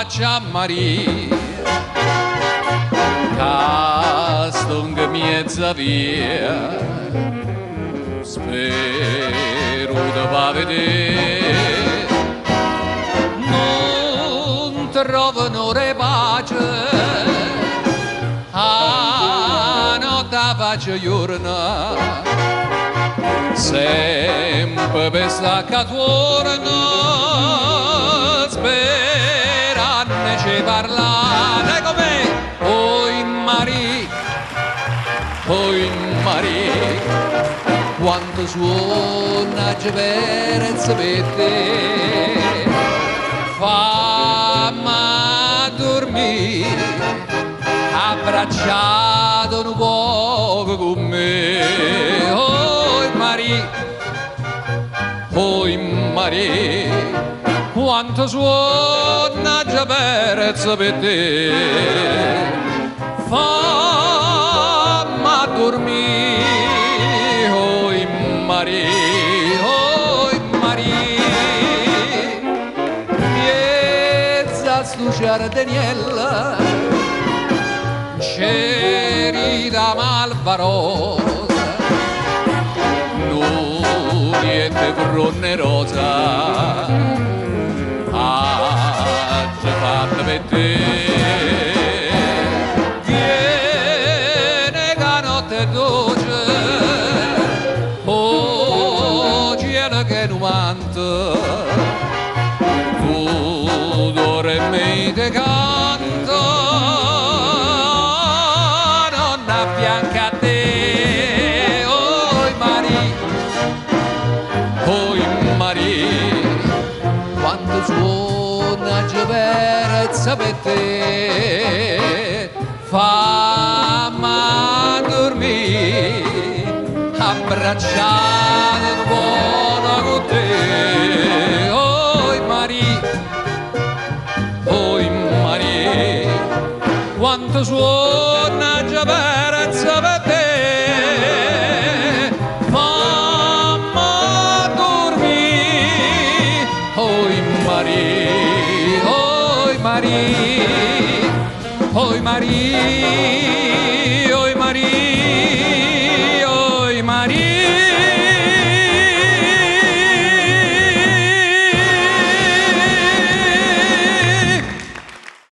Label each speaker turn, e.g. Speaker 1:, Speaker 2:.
Speaker 1: faccia Maria, castung mezza via, spero di va vedere, non trovano pace, a notte pace giorna, sempre per stacca torna, speranne ci parlate come oi Maria, quanto suona Geverez per te, fammi dormire, abbracciato un poco con me, oi Maria, quanto suona Geverez per te, fammi dormire, oi Maria, piezza stu giardiniella, c'eri da malvarosa, niente bronne rosa, ha già fatto per te. Viene la notte dolce, oh cielo che non manta, tu dormi te canta, non affianca a te, oi Maria, quando suona Geverez per te, fammi dormire, abbracciare buono con te, oi Maria, quanto suona Geverez per te, oi Maria, oi Maria.